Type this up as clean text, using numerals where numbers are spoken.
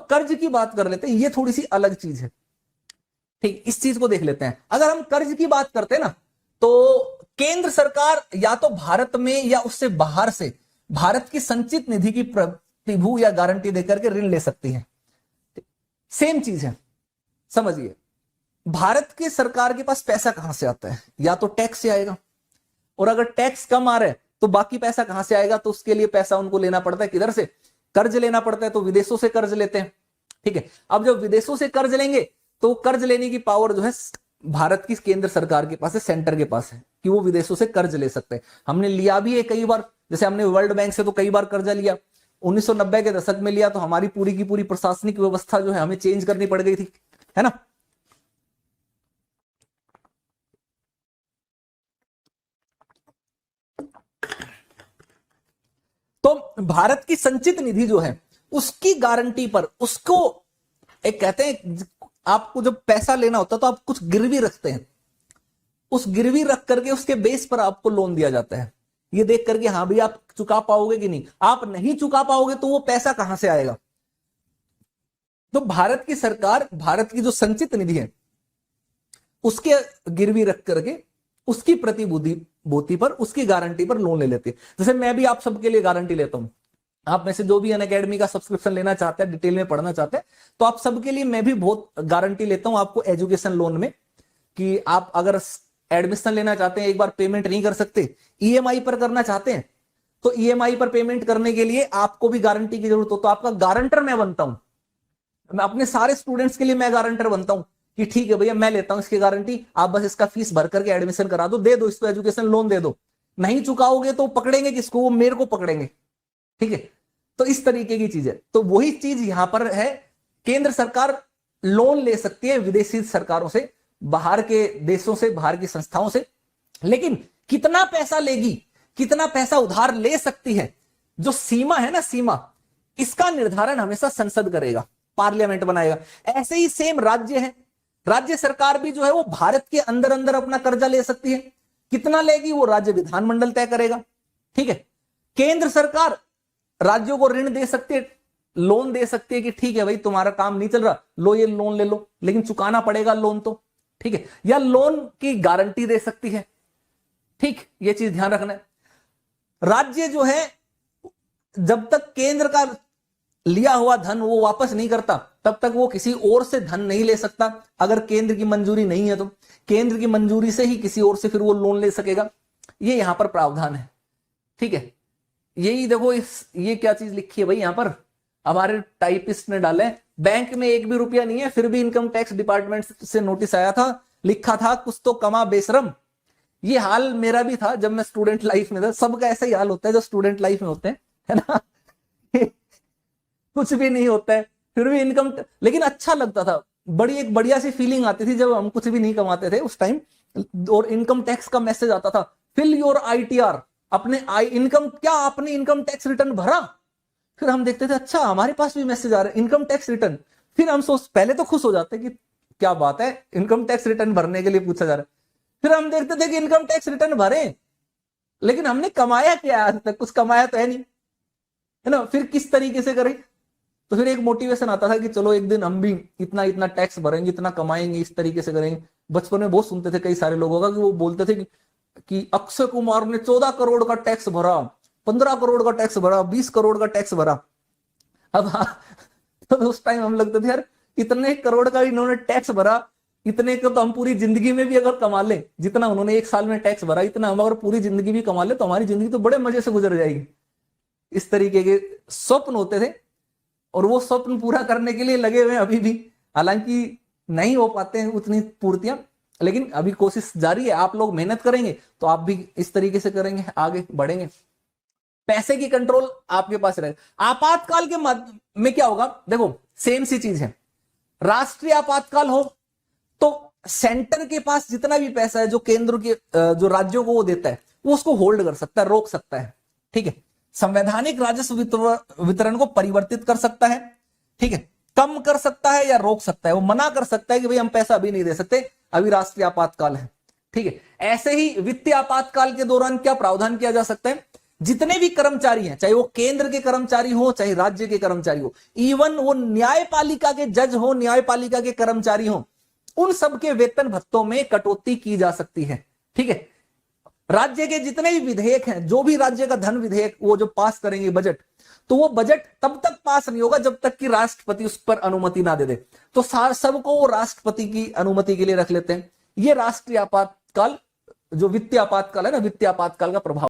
कर्ज की बात कर लेते हैं, ये थोड़ी सी अलग चीज है। ठीक, इस चीज को देख लेते हैं। अगर हम कर्ज की बात करते हैं ना, तो केंद्र सरकार या तो भारत में या उससे बाहर से भारत की संचित निधि की प्रतिभू या गारंटी देकर के ऋण ले सकती है। सेम चीज है, समझिए। भारत की सरकार के पास पैसा कहां से आता है? या तो टैक्स से आएगा, और अगर टैक्स कम आ रहा है तो बाकी पैसा कहां से आएगा? तो उसके लिए पैसा उनको लेना पड़ता है किधर से? कर्ज लेना पड़ता है, तो विदेशों से कर्ज लेते हैं। ठीक है, अब जब विदेशों से कर्ज लेंगे तो कर्ज लेने की पावर जो है भारत की केंद्र सरकार के पास है, सेंटर के पास है, कि वो विदेशों से कर्ज ले सकते हैं। हमने लिया भी है कई बार, जैसे हमने वर्ल्ड बैंक से तो कई बार कर्जा लिया। 1990 के दशक में लिया तो हमारी पूरी की पूरी प्रशासनिक व्यवस्था जो है हमें चेंज करनी पड़ गई थी, है ना। तो भारत की संचित निधि जो है उसकी गारंटी पर उसको एक कहते हैं, आपको जब पैसा लेना होता है तो आप कुछ गिरवी रखते हैं, उस गिरवी रख करके उसके बेस पर आपको लोन दिया जाता है, ये देख करके हाँ भाई आप चुका पाओगे कि नहीं। आप नहीं चुका पाओगे तो वो पैसा कहां से आएगा? तो भारत की सरकार भारत की जो संचित निधि है उसके गिरवी रख करके उसकी प्रतिभूति पर उसकी गारंटी पर लोन ले लेती है। जैसे मैं भी आप सबके लिए गारंटी लेता हूं, आप में से जो भी अनअकैडमी का सब्सक्रिप्शन लेना चाहते हैं, डिटेल में पढ़ना चाहते हैं, तो आप सबके लिए मैं भी बहुत गारंटी लेता हूं आपको एजुकेशन लोन में, कि आप अगर एडमिशन लेना चाहते हैं, एक बार पेमेंट नहीं कर सकते, ईएमआई पर करना चाहते हैं, तो ईएमआई पर पेमेंट करने के लिए आपको भी गारंटी की जरूरत हो, तो आपका गारंटर मैं बनता हूं। मैं अपने सारे स्टूडेंट्स के लिए मैं गारंटर बनता हूं कि ठीक है भैया मैं लेता हूं इसकी गारंटी, आप बस इसका फीस भर करके एडमिशन करा दो, दे दो इसको एजुकेशन लोन दे दो। नहीं चुकाओगे तो पकड़ेंगे किसको? वो मेरे को पकड़ेंगे। ठीक है, तो इस तरीके की चीज है। तो वही चीज यहां पर है, केंद्र सरकार लोन ले सकती है विदेशी सरकारों से, बाहर के देशों से, बाहर की संस्थाओं से, लेकिन कितना पैसा लेगी, कितना पैसा उधार ले सकती है, जो सीमा है ना, सीमा, इसका निर्धारण हमेशा संसद करेगा, पार्लियामेंट बनाएगा। ऐसे ही सेम राज्य है, राज्य सरकार भी जो है वो भारत के अंदर अंदर अपना कर्जा ले सकती है, कितना लेगी वो राज्य विधानमंडल तय करेगा। ठीक है, केंद्र सरकार राज्यों को ऋण दे सकती है, लोन दे सकती है कि ठीक है भाई तुम्हारा काम नहीं चल रहा, लो ये लोन ले लो, लेकिन चुकाना पड़ेगा लोन तो। ठीक है, या लोन की गारंटी दे सकती है। ठीक, ये चीज ध्यान रखना है। राज्य जो है जब तक केंद्र का लिया हुआ धन वो वापस नहीं करता तब तक वो किसी और से धन नहीं ले सकता। अगर केंद्र की मंजूरी नहीं है तो केंद्र की मंजूरी से ही किसी और से फिर वो लोन ले सकेगा, ये यहां पर प्रावधान है। ठीक है, यही देखो ये क्या चीज लिखी है भाई, यहां पर हमारे टाइपिस्ट ने डाले, बैंक में एक भी रुपया नहीं है फिर भी इनकम टैक्स डिपार्टमेंट से नोटिस आया था, लिखा था कुछ तो कमा बेशरम। ये हाल मेरा भी था जब मैं स्टूडेंट लाइफ में था, सबका ऐसा ही हाल होता है जो स्टूडेंट लाइफ में होते हैं, है ना। कुछ भी नहीं होता है फिर भी इनकम, लेकिन अच्छा लगता था, एक बढ़िया सी फीलिंग आती थी जब हम कुछ भी नहीं कमाते थे उस टाइम, और इनकम टैक्स का मैसेज आता था, फिल योर आईटीआर, अपने आपने इनकम टैक्स रिटर्न भरा। फिर हम देखते थे अच्छा हमारे पास भी मैसेज आ रहा है इनकम टैक्स रिटर्न, फिर हम पहले तो खुश हो जाते कि क्या बात है इनकम टैक्स रिटर्न भरने के लिए पूछा जा रहा है। फिर हम देखते थे कि इनकम टैक्स रिटर्न भरे, लेकिन हमने कमाया क्या? आज तक कुछ कमाया तो है नहीं, है ना। फिर किस तरीके से करें, तो फिर एक मोटिवेशन आता था कि चलो एक दिन हम भी इतना इतना टैक्स भरेंगे, इतना कमाएंगे, इस तरीके से करेंगे। बचपन में बहुत सुनते थे कई सारे लोगों का कि वो बोलते थे कि अक्षय कुमार ने 14 करोड़ का टैक्स भरा, 15 करोड़ का टैक्स भरा, 20 करोड़ का टैक्स भरा। अब तो उस टाइम हम लगते थे यार इतने करोड़ का इन्होंने टैक्स भरा, इतने को तो हम पूरी जिंदगी में भी अगर कमा ले, जितना उन्होंने एक साल में टैक्स भरा इतना हम अगर पूरी जिंदगी भी कमा ले तो हमारी जिंदगी तो बड़े मजे से गुजर जाएगी। इस तरीके के स्वप्न होते थे और वो स्वप्न पूरा करने के लिए लगे हुए हैं अभी भी, हालांकि नहीं हो पाते हैं उतनी पूर्तियां, लेकिन अभी कोशिश जारी है। आप लोग मेहनत करेंगे तो आप भी इस तरीके से करेंगे, आगे बढ़ेंगे। पैसे की कंट्रोल आपके पास रहेगा। आपातकाल के में क्या होगा, देखो सेम सी चीज है, राष्ट्रीय आपातकाल हो तो सेंटर के पास जितना भी पैसा है जो केंद्र के जो राज्यों को वो देता है वो उसको होल्ड कर सकता है, रोक सकता है। ठीक है, संवैधानिक राजस्व वितरण को परिवर्तित कर सकता है, ठीक है, कम कर सकता है या रोक सकता है, वो मना कर सकता है कि भाई हम पैसा अभी नहीं दे सकते, अभी राष्ट्रीय आपातकाल है। ठीक है, ऐसे ही वित्तीय आपातकाल के दौरान क्या प्रावधान किया जा सकता है, जितने भी कर्मचारी हैं, चाहे वो केंद्र के कर्मचारी हो चाहे राज्य के कर्मचारी हो, इवन वो न्यायपालिका के जज हो, न्यायपालिका के कर्मचारी हो, उन सबके वेतन भत्तों में कटौती की जा सकती है। ठीक है, राज्य के जितने भी विधेयक हैं, जो भी राज्य का धन विधेयक वो जो पास करेंगे बजट, तो वो बजट तब तक पास नहीं होगा जब तक कि राष्ट्रपति उस पर अनुमति ना दे दे। तो सबको वो राष्ट्रपति की अनुमति के लिए रख लेते हैं। ये राष्ट्रीय आपातकाल, जो वित्तीय आपातकाल है ना, वित्तीय आपातकाल का प्रभाव।